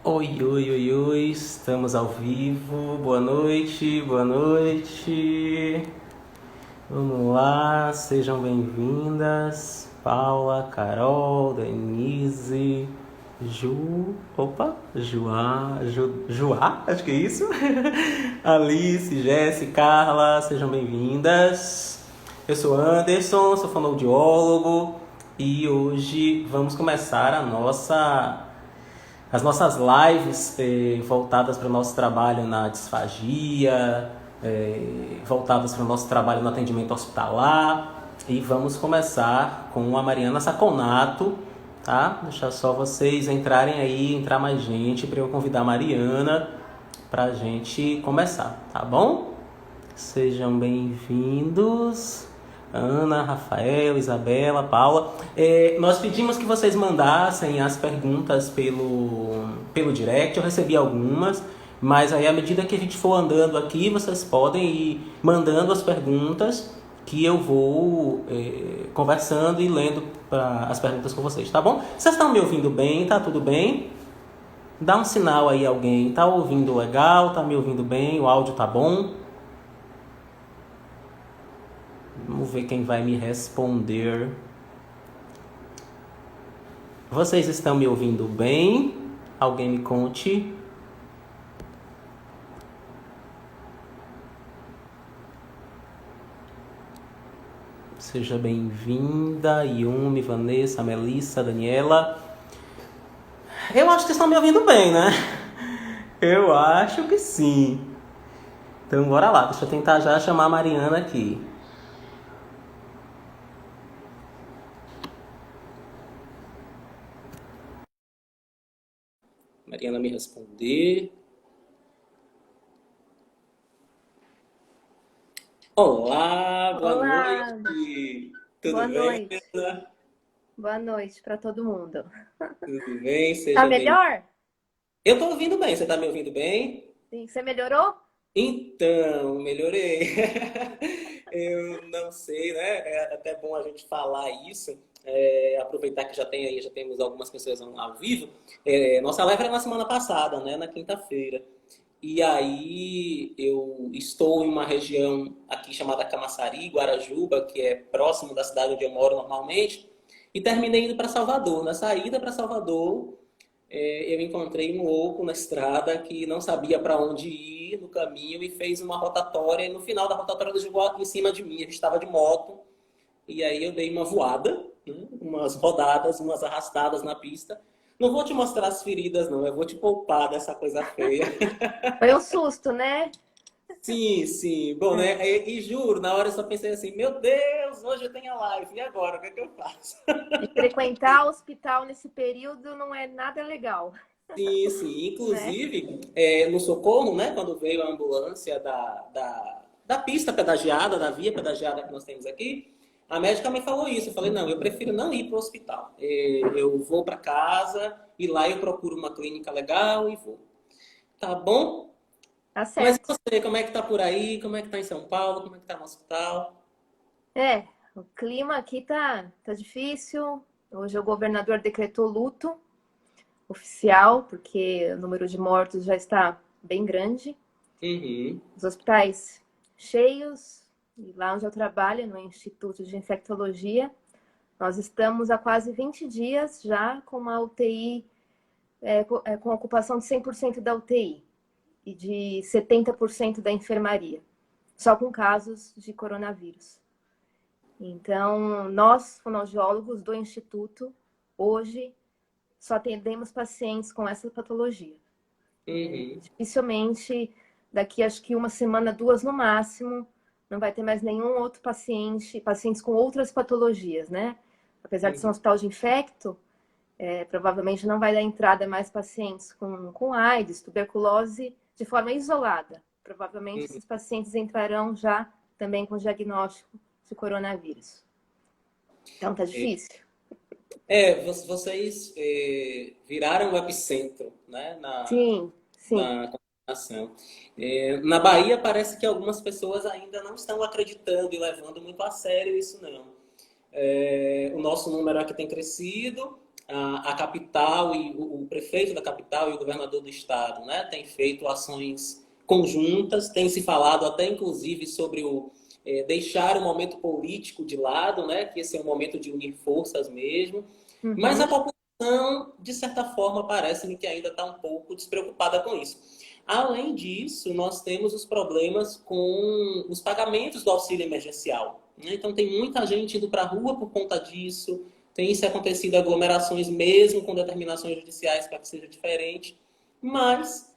Oi, oi, oi, oi, estamos ao vivo. Boa noite, boa noite. Vamos lá, sejam bem-vindas. Paula, Carol, Denise, Juá, acho que é isso. Alice, Jéssica, Carla, sejam bem-vindas. Eu sou Anderson, sou fonoaudiólogo e hoje vamos começar as nossas lives voltadas para o nosso trabalho na disfagia, voltadas para o nosso trabalho no atendimento hospitalar. E vamos começar com a Mariana Saconato, tá? Deixar só vocês entrarem aí, entrar mais gente para eu convidar a Mariana para a gente começar, tá bom? Sejam bem-vindos. Ana, Rafael, Isabela, Paula. Nós pedimos que vocês mandassem as perguntas pelo direct. Eu recebi algumas, mas aí à medida que a gente for andando aqui, vocês podem ir mandando as perguntas que eu vou conversando e lendo as perguntas com vocês, tá bom? Vocês estão me ouvindo bem? Tá tudo bem? Dá um sinal aí, alguém. Tá ouvindo legal? Tá me ouvindo bem? O áudio tá bom? Vamos ver quem vai me responder. Vocês estão me ouvindo bem? Alguém me conte. Seja bem-vinda, Yumi, Vanessa, Melissa, Daniela. Eu acho que estão me ouvindo bem, né? Eu acho que sim. Então bora lá, deixa eu tentar já chamar a Mariana aqui. Mariana me responder. Olá, boa Olá, noite. boa Tudo bem, noite. Mariana? Boa noite para todo mundo. Tudo bem? Tá Seja bem. melhor? Eu tô ouvindo bem, você tá me ouvindo bem? Sim, você melhorou? Então, melhorei. Eu não sei, né? É até bom a gente falar isso. Aproveitar que já tem aí, já temos algumas pessoas ao vivo. Nossa live era na semana passada, né? Na quinta-feira. E aí eu estou em uma região aqui chamada Camaçari, Guarajuba, que é próximo da cidade onde eu moro normalmente, e terminei indo para Salvador. Na saída para Salvador, eu encontrei um louco na estrada que não sabia para onde ir no caminho e fez uma rotatória. E no final da rotatória, ele jogou em cima de mim. A gente estava de moto. E aí eu dei uma voada, né? Umas rodadas, umas arrastadas na pista. Não vou te mostrar as feridas, não. Eu vou te poupar dessa coisa feia. Foi um susto, né? Sim, sim. Bom, É. né? E juro, na hora eu só pensei assim: meu Deus, hoje eu tenho a live. E agora? O que é que eu faço? E frequentar o hospital nesse período não é nada legal, Sim, sim. né? Inclusive, no socorro, né, quando veio a ambulância da pista pedagiada, da via pedagiada que nós temos aqui, a médica me falou isso. Eu falei, não, eu prefiro não ir para o hospital. Eu vou para casa e lá eu procuro uma clínica legal e vou. Tá bom? Tá Mas e certo. você, como é que tá por aí? Como é que tá em São Paulo? Como é que tá no hospital? É, o clima aqui tá difícil. Hoje o governador decretou luto oficial, porque o número de mortos já está bem grande. Uhum. Os hospitais cheios, e lá onde eu trabalho, no Instituto de Infectologia, nós estamos há quase 20 dias já com uma UTI, com ocupação de 100% da UTI e de 70% da enfermaria, só com casos de coronavírus. Então, nós, fonoaudiólogos do Instituto, hoje só atendemos pacientes com essa patologia. Uhum. Dificilmente, daqui acho que uma semana, duas no máximo, não vai ter mais nenhum outro pacientes com outras patologias, né? Apesar de ser um Uhum. hospital de infecto, provavelmente não vai dar entrada mais pacientes com AIDS, tuberculose, de forma isolada. Provavelmente Uhum. esses pacientes entrarão já também com diagnóstico de coronavírus. Então tá difícil. Vocês viraram o epicentro, né, Sim, sim. na contaminação. Na Bahia parece que algumas pessoas ainda não estão acreditando e levando muito a sério isso não. O nosso número aqui tem crescido, a capital e o prefeito da capital e o governador do estado, né, têm feito ações conjuntas, tem se falado até inclusive sobre deixar o momento político de lado, né, que esse é um momento de unir forças mesmo, mas a Uhum. população, de certa forma, parece-me que ainda está um pouco despreocupada com isso. Além disso, nós temos os problemas com os pagamentos do auxílio emergencial, né? Então, tem muita gente indo para a rua por conta disso, tem se acontecido aglomerações mesmo com determinações judiciais para que seja diferente, mas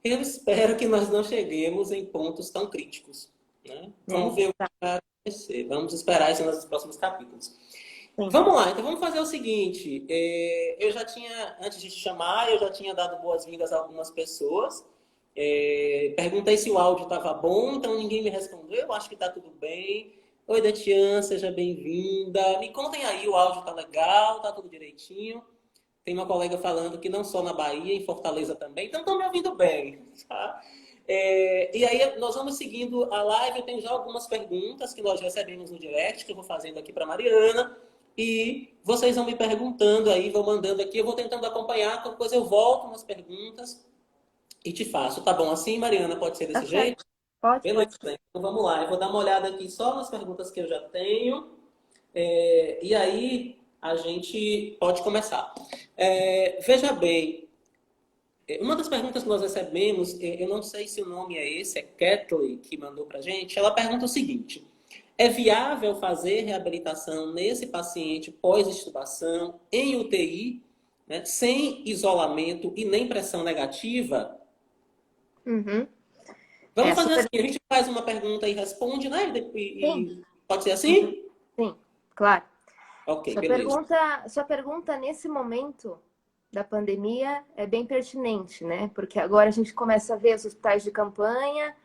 eu espero que nós não cheguemos em pontos tão críticos, né? Vamos ver o que Tá. vai acontecer, vamos esperar isso nos próximos capítulos. Sim. Vamos lá, então vamos fazer o seguinte. Eu já tinha, antes de te chamar, eu já tinha dado boas-vindas a algumas pessoas. Perguntei se o áudio estava bom, então ninguém me respondeu. Eu acho que está tudo bem. Oi, Detian, seja bem-vinda. Me contem aí, o áudio está legal, está tudo direitinho. Tem uma colega falando que não só na Bahia, em Fortaleza também. Então estão me ouvindo bem, tá? E aí nós vamos seguindo a live. Eu tenho já algumas perguntas que nós recebemos no direct, que eu vou fazendo aqui para Mariana. E vocês vão me perguntando aí, vão mandando aqui. Eu vou tentando acompanhar, depois eu volto nas perguntas e te faço. Tá bom assim, Mariana? Pode ser Tá desse certo. jeito? Pode, Beleza, pode. então vamos lá. Eu vou dar uma olhada aqui só nas perguntas que eu já tenho. E aí a gente pode começar. Veja bem, uma das perguntas que nós recebemos, eu não sei se o nome é esse, é Kathleen que mandou pra gente. Ela pergunta o seguinte: é viável fazer reabilitação nesse paciente pós-extubação em UTI, né, sem isolamento e nem pressão negativa? Uhum. Vamos fazer Super. assim, a gente faz uma pergunta e responde, né? Sim. Pode ser Uhum. assim? Sim, claro. Ok, Sua beleza. pergunta, sua pergunta nesse momento da pandemia é bem pertinente, né? Porque agora a gente começa a ver os hospitais de campanha,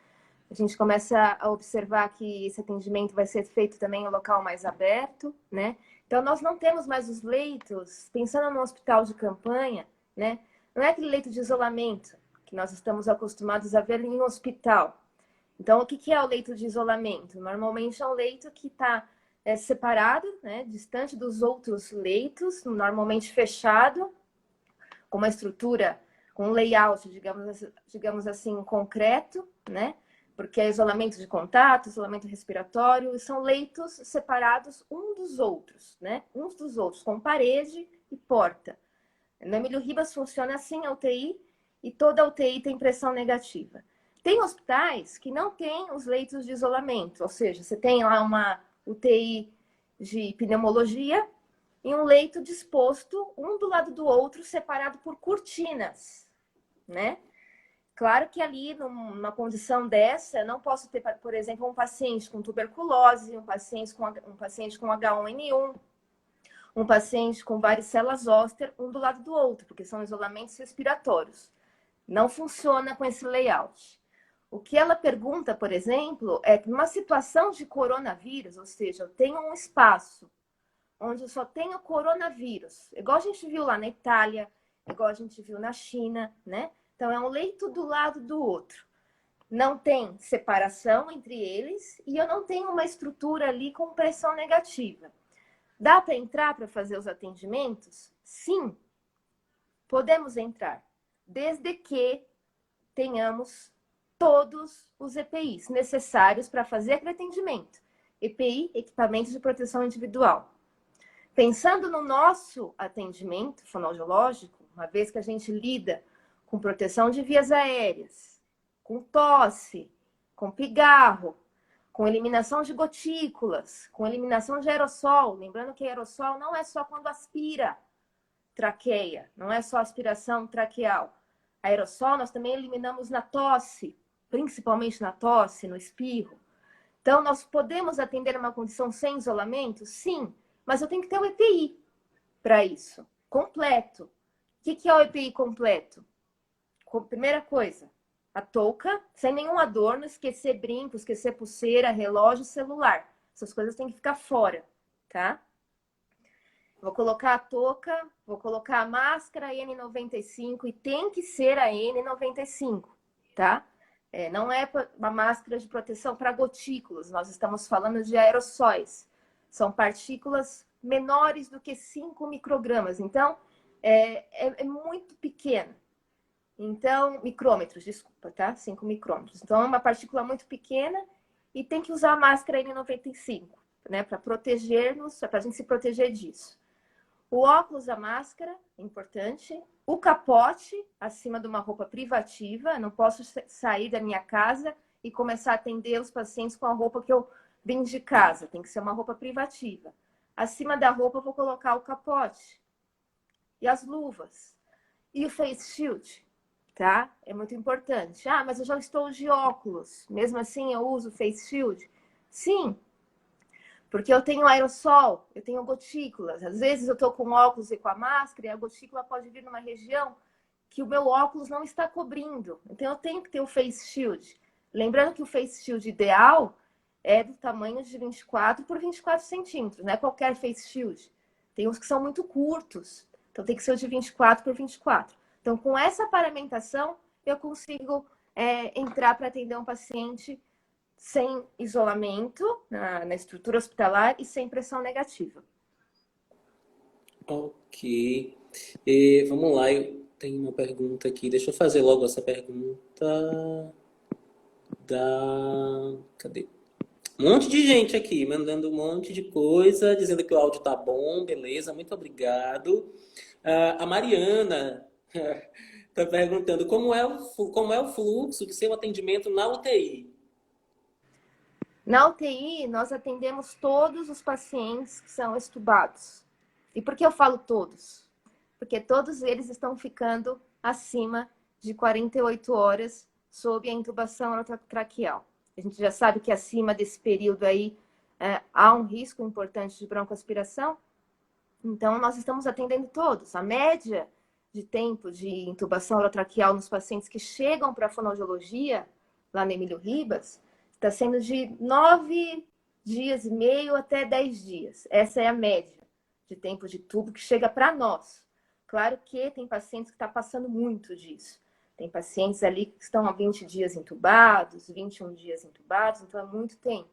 a gente começa a observar que esse atendimento vai ser feito também em um local mais aberto, né? Então, nós não temos mais os leitos, pensando no hospital de campanha, né? Não é aquele leito de isolamento que nós estamos acostumados a ver em um hospital. Então, o que é o leito de isolamento? Normalmente é um leito que está separado, né, distante dos outros leitos, normalmente fechado, com uma estrutura, com um layout, digamos assim, concreto, né? Porque é isolamento de contato, isolamento respiratório, e são leitos separados um dos outros, né? Uns dos outros, com parede e porta. No Emílio Ribas funciona assim a UTI, e toda a UTI tem pressão negativa. Tem hospitais que não têm os leitos de isolamento, ou seja, você tem lá uma UTI de pneumologia e um leito disposto um do lado do outro, separado por cortinas, né? Claro que ali, numa condição dessa, eu não posso ter, por exemplo, um paciente com tuberculose, um paciente com H1N1, um paciente com varicela zoster, um do lado do outro, porque são isolamentos respiratórios. Não funciona com esse layout. O que ela pergunta, por exemplo, é que numa situação de coronavírus, ou seja, eu tenho um espaço onde eu só tenho coronavírus, igual a gente viu lá na Itália, igual a gente viu na China, né? Então é um leito do lado do outro. Não tem separação entre eles e eu não tenho uma estrutura ali com pressão negativa. Dá para entrar para fazer os atendimentos? Sim, podemos entrar, desde que tenhamos todos os EPIs necessários para fazer aquele atendimento. EPI, equipamento de proteção individual. Pensando no nosso atendimento fonoaudiológico, uma vez que a gente lida com proteção de vias aéreas, com tosse, com pigarro, com eliminação de gotículas, com eliminação de aerossol. Lembrando que aerossol não é só quando aspira traqueia, não é só aspiração traqueal. Aerossol nós também eliminamos na tosse, principalmente na tosse, no espirro. Então, nós podemos atender uma condição sem isolamento? Sim, mas eu tenho que ter o EPI para isso, completo. O que é o EPI completo? Primeira coisa, a touca, sem nenhum adorno, esquecer brinco, esquecer pulseira, relógio, celular. Essas coisas têm que ficar fora, tá? Vou colocar a touca, vou colocar a máscara N95 e tem que ser a N95, tá? Não é uma máscara de proteção para gotículas, nós estamos falando de aerossóis. São partículas menores do que 5 microgramas. Então, é muito pequeno. Então, micrômetros, desculpa, tá? 5 micrômetros. Então, é uma partícula muito pequena e tem que usar a máscara N95, né? Para proteger-nos, para a gente se proteger disso. O óculos, a máscara, é importante. O capote, acima de uma roupa privativa. Eu não posso sair da minha casa e começar a atender os pacientes com a roupa que eu vim de casa. Tem que ser uma roupa privativa. Acima da roupa, eu vou colocar o capote. E as luvas. E o face shield, tá? É muito importante. Ah, mas eu já estou de óculos. Mesmo assim, eu uso face shield? Sim, porque eu tenho aerossol, eu tenho gotículas. Às vezes eu estou com óculos e com a máscara e a gotícula pode vir numa região que o meu óculos não está cobrindo. Então eu tenho que ter o face shield. Lembrando que o face shield ideal é do tamanho de 24 por 24 centímetros, não é qualquer face shield. Tem uns que são muito curtos, então tem que ser o de 24 por 24. Então, com essa paramentação, eu consigo entrar para atender um paciente sem isolamento na estrutura hospitalar e sem pressão negativa. Ok. Vamos lá, eu tenho uma pergunta aqui. Deixa eu fazer logo essa pergunta da... Cadê? Um monte de gente aqui, mandando um monte de coisa, dizendo que o áudio tá bom, beleza, muito obrigado. A Mariana está perguntando como é o fluxo de seu atendimento na UTI. Na UTI, nós atendemos todos os pacientes que são extubados. E por que eu falo todos? Porque todos eles estão ficando acima de 48 horas sob a intubação orotraqueal. A gente já sabe que acima desse período aí há um risco importante de broncoaspiração. Então, nós estamos atendendo todos. A média de tempo de intubação orotraqueal nos pacientes que chegam para a fonoaudiologia, lá no Emílio Ribas, está sendo de 9 dias e meio até 10 dias. Essa é a média de tempo de tubo que chega para nós. Claro que tem pacientes que estão passando muito disso. Tem pacientes ali que estão há 20 dias intubados, 21 dias intubados, então é muito tempo.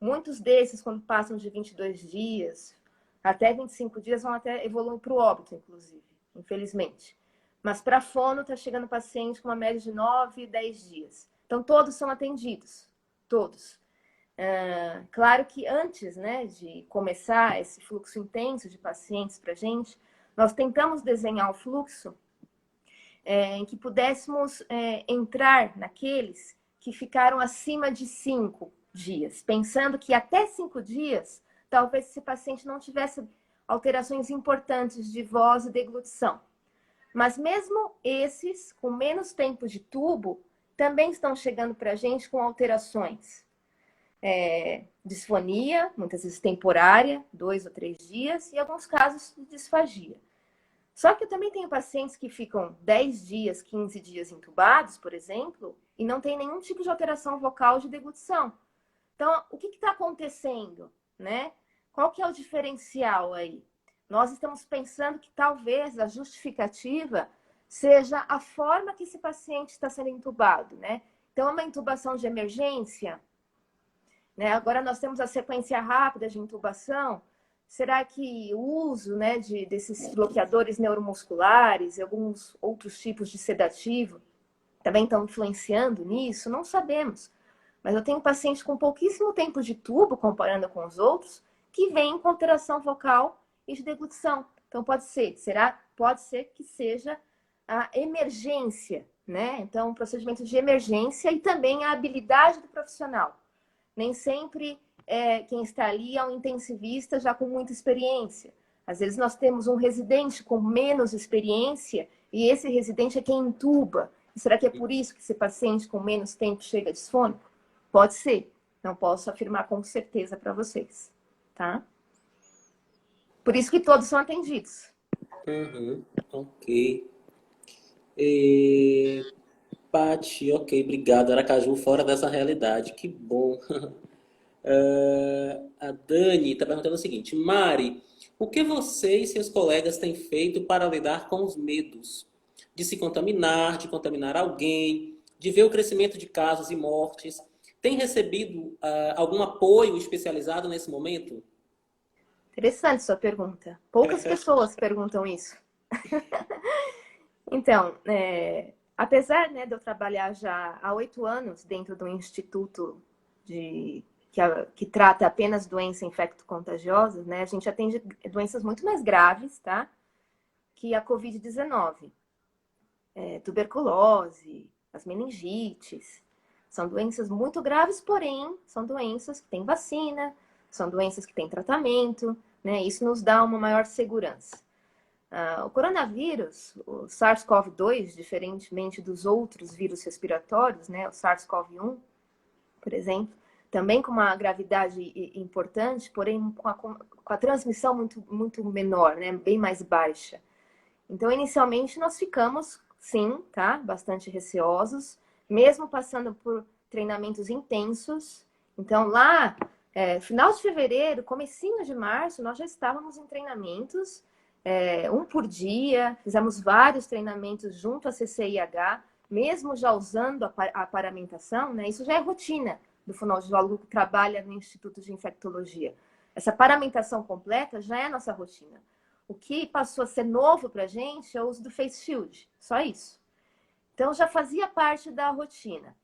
Muitos desses, quando passam de 22 dias, até 25 dias, vão até evoluir para o óbito, inclusive, infelizmente. Mas para fono, está chegando paciente com uma média de 9, 10 dias. Então, todos são atendidos. Todos. Claro que antes, né, de começar esse fluxo intenso de pacientes para a gente, nós tentamos desenhar um fluxo em que pudéssemos entrar naqueles que ficaram acima de 5 dias, pensando que até 5 dias, talvez esse paciente não tivesse alterações importantes de voz e deglutição. Mas mesmo esses, com menos tempo de tubo, também estão chegando para a gente com alterações. Disfonia, muitas vezes temporária, 2 ou 3 dias, e alguns casos de disfagia. Só que eu também tenho pacientes que ficam 10 dias, 15 dias intubados, por exemplo, e não tem nenhum tipo de alteração vocal de deglutição. Então, o que está acontecendo, né? Qual que é o diferencial aí? Nós estamos pensando que talvez a justificativa seja a forma que esse paciente está sendo intubado, né? Então, é uma intubação de emergência, né? Agora nós temos a sequência rápida de intubação. Será que o uso, né, desses bloqueadores neuromusculares e alguns outros tipos de sedativo também estão influenciando nisso? Não sabemos. Mas eu tenho paciente com pouquíssimo tempo de tubo, comparando com os outros, que vem com alteração vocal e de deglutição. Então pode ser que seja a emergência, né? Então, um procedimento de emergência e também a habilidade do profissional. Nem sempre quem está ali é um intensivista já com muita experiência. Às vezes nós temos um residente com menos experiência e esse residente é quem intuba. E será que é por isso que esse paciente com menos tempo chega disfônico? Pode ser. Não posso afirmar com certeza para vocês, tá? Por isso que todos são atendidos. Ok. Pati, ok, obrigado. Aracaju fora dessa realidade, que bom. A Dani está perguntando o seguinte: Mari, o que você e seus colegas têm feito para lidar com os medos de se contaminar, de contaminar alguém, de ver o crescimento de casos e mortes? Tem recebido algum apoio especializado nesse momento? Interessante sua pergunta. Poucas pessoas perguntam isso. Então, apesar, né, de eu trabalhar já há 8 anos dentro do instituto que trata apenas doenças infecto-contagiosas, né, a gente atende doenças muito mais graves, tá? Que a Covid-19. Tuberculose, as meningites. São doenças muito graves, porém, são doenças que têm vacina, são doenças que têm tratamento, né? Isso nos dá uma maior segurança. O coronavírus, o SARS-CoV-2, diferentemente dos outros vírus respiratórios, né? O SARS-CoV-1, por exemplo, também com uma gravidade importante, porém com a transmissão muito, muito menor, né? Bem mais baixa. Então, inicialmente, nós ficamos, sim, tá? Bastante receosos, mesmo passando por treinamentos intensos. Então, lá, final de fevereiro, comecinho de março, nós já estávamos em treinamentos, um por dia, fizemos vários treinamentos junto à CCIH, mesmo já usando a paramentação, né? Isso já é rotina do fonoaudiólogo que trabalha no Instituto de Infectologia. Essa paramentação completa já é a nossa rotina. O que passou a ser novo para a gente é o uso do face shield, só isso. Então, já fazia parte da rotina.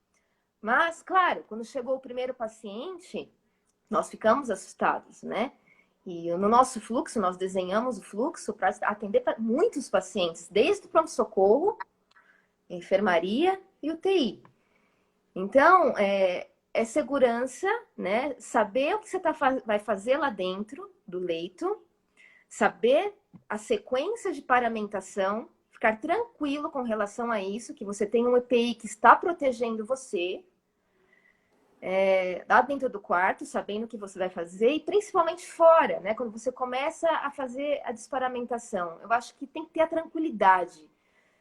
Mas, claro, quando chegou o primeiro paciente, nós ficamos assustados, né? E no nosso fluxo, nós desenhamos o fluxo para atender muitos pacientes, desde o pronto-socorro, enfermaria e UTI. Então, é segurança, né? Saber o que você vai fazer lá dentro do leito, saber a sequência de paramentação, ficar tranquilo com relação a isso, que você tem um EPI que está protegendo você, lá dentro do quarto, sabendo o que você vai fazer, e principalmente fora, né? Quando você começa a fazer a desparamentação. Eu acho que tem que ter a tranquilidade.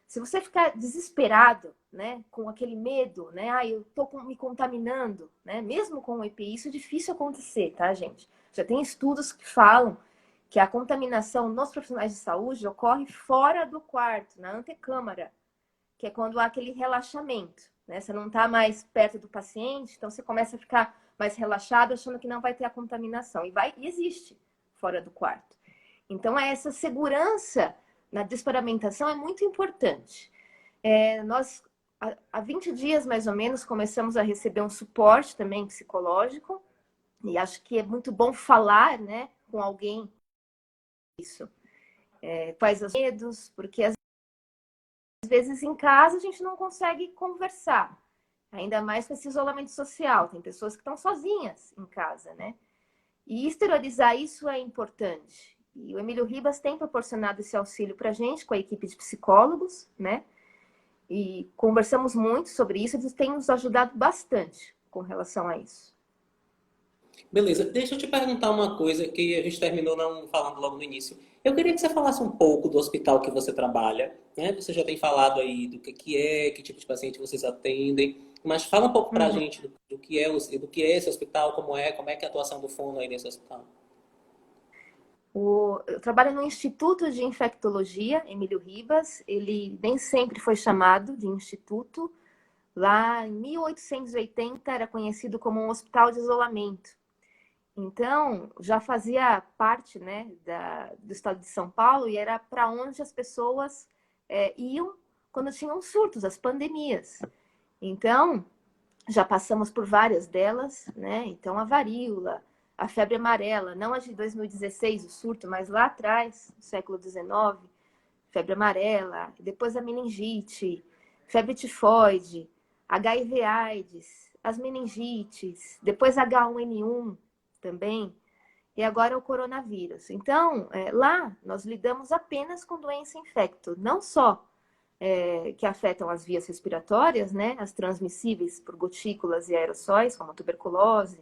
Se você ficar desesperado, né, com aquele medo, né, eu tô me contaminando, né, mesmo com o EPI, isso é difícil acontecer, tá, gente? Já tem estudos que falam que a contaminação nos profissionais de saúde ocorre fora do quarto, na antecâmara, que é quando há aquele relaxamento, né? Você não está mais perto do paciente, então você começa a ficar mais relaxado, achando que não vai ter a contaminação. E existe fora do quarto. Então, essa segurança na desparamentação é muito importante. Nós, há 20 dias, mais ou menos, começamos a receber um suporte também psicológico, e acho que é muito bom falar, né, com alguém isso. Quais os medos, porque às vezes em casa a gente não consegue conversar, ainda mais com esse isolamento social. Tem pessoas que estão sozinhas em casa, né? E exteriorizar isso é importante. E o Emílio Ribas tem proporcionado esse auxílio para a gente, com a equipe de psicólogos, né? E conversamos muito sobre isso, eles têm nos ajudado bastante com relação a isso. Beleza, deixa eu te perguntar uma coisa que a gente terminou não falando logo no início. Eu queria que você falasse um pouco do hospital que você trabalha, né? Você já tem falado aí do que é, que tipo de paciente vocês atendem, mas fala um pouco pra gente do que é esse hospital, como é que é a atuação do fono aí nesse hospital. Eu trabalho no Instituto de Infectologia, Emílio Ribas. Ele nem sempre foi chamado de instituto. Lá em 1880 era conhecido como um hospital de isolamento. Então, já fazia parte, né, do estado de São Paulo e era para onde as pessoas iam quando tinham surtos, as pandemias. Então, já passamos por várias delas, né? Então, a varíola, a febre amarela, não a de 2016, o surto, mas lá atrás, no século XIX, febre amarela, depois a meningite, febre tifoide, HIV/AIDS, as meningites, depois H1N1 também, e agora o coronavírus. Então, lá nós lidamos apenas com doença infecto, não só que afetam as vias respiratórias, né, as transmissíveis por gotículas e aerossóis, como a tuberculose,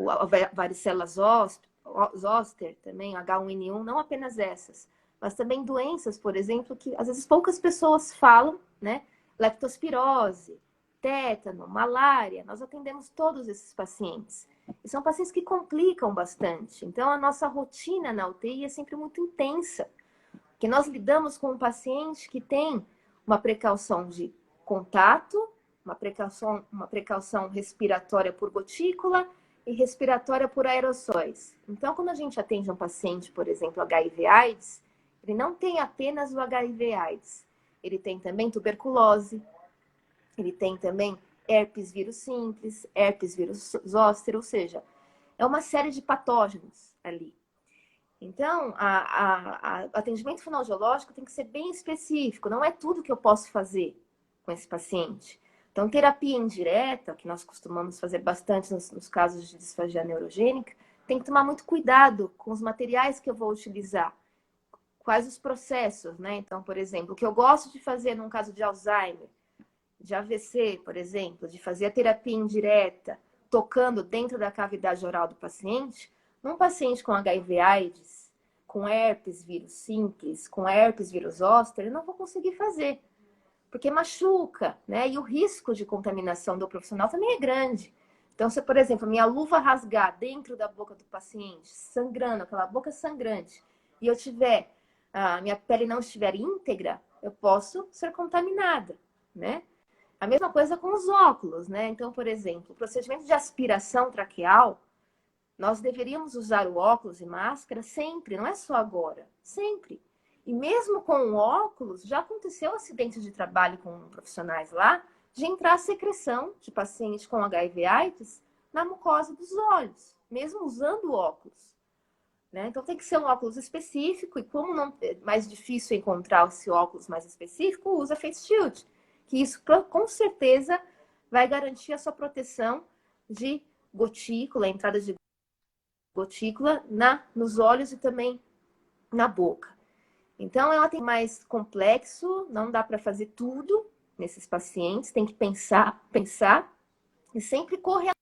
a varicela zoster, também H1N1, não apenas essas, mas também doenças, por exemplo, que às vezes poucas pessoas falam, né, leptospirose, tétano, malária, nós atendemos todos esses pacientes. E são pacientes que complicam bastante. Então, a nossa rotina na UTI é sempre muito intensa, porque nós lidamos com um paciente que tem uma precaução de contato, uma precaução respiratória por gotícula e respiratória por aerossóis. Então, quando a gente atende um paciente, por exemplo, HIV/AIDS, ele não tem apenas o HIV/AIDS, ele tem também tuberculose, ele tem também herpes vírus simples, herpes vírus zoster, ou seja, é uma série de patógenos ali. Então, o atendimento fonoaudiológico tem que ser bem específico, não é tudo que eu posso fazer com esse paciente. Então, terapia indireta, que nós costumamos fazer bastante nos casos de disfagia neurogênica, tem que tomar muito cuidado com os materiais que eu vou utilizar, quais os processos, né? Então, por exemplo, o que eu gosto de fazer num caso de Alzheimer, de AVC, por exemplo, de fazer a terapia indireta, tocando dentro da cavidade oral do paciente, num paciente com HIV/AIDS, com herpes vírus simples, com herpes vírus zoster, eu não vou conseguir fazer, porque machuca, né? E o risco de contaminação do profissional também é grande. Então, se, por exemplo, minha luva rasgar dentro da boca do paciente, sangrando, aquela boca sangrante, e eu tiver, a minha pele não estiver íntegra, eu posso ser contaminada, né? A mesma coisa com os óculos, né? Então, por exemplo, o procedimento de aspiração traqueal, nós deveríamos usar o óculos e máscara sempre, não é só agora, sempre. E mesmo com o óculos, já aconteceu acidente de trabalho com profissionais lá, de entrar secreção de paciente com HIV/AIDS na mucosa dos olhos, mesmo usando o óculos. Né? Então tem que ser um óculos específico, e como não é mais difícil encontrar esse óculos mais específico, usa face shield, que isso com certeza vai garantir a sua proteção de gotícula, a entrada de gotícula nos olhos e também na boca. Então, ela tem mais complexo, não dá para fazer tudo nesses pacientes, tem que pensar e sempre correr.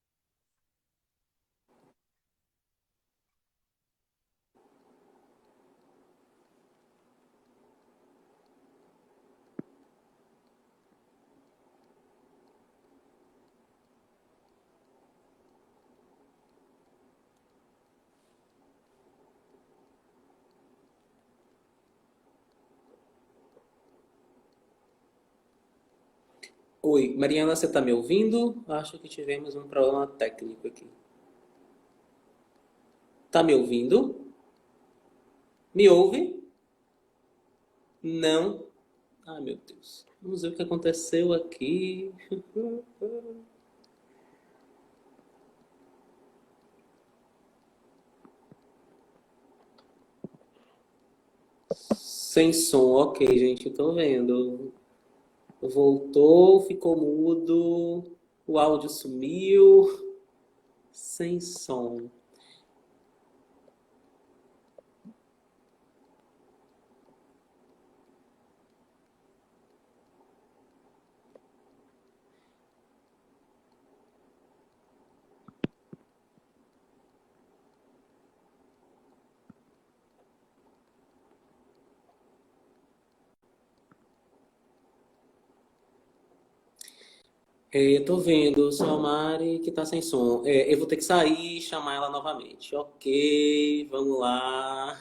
Oi, Mariana, você está me ouvindo? Acho que tivemos um problema técnico aqui. Tá me ouvindo? Me ouve? Não? Ai, meu Deus. Vamos ver o que aconteceu aqui. Sem som, ok, gente, eu tô vendo. Voltou, ficou mudo, o áudio sumiu, sem som. Eu tô vendo só a Mari que tá sem som. Eu vou ter que sair e chamar ela novamente. Ok, vamos lá.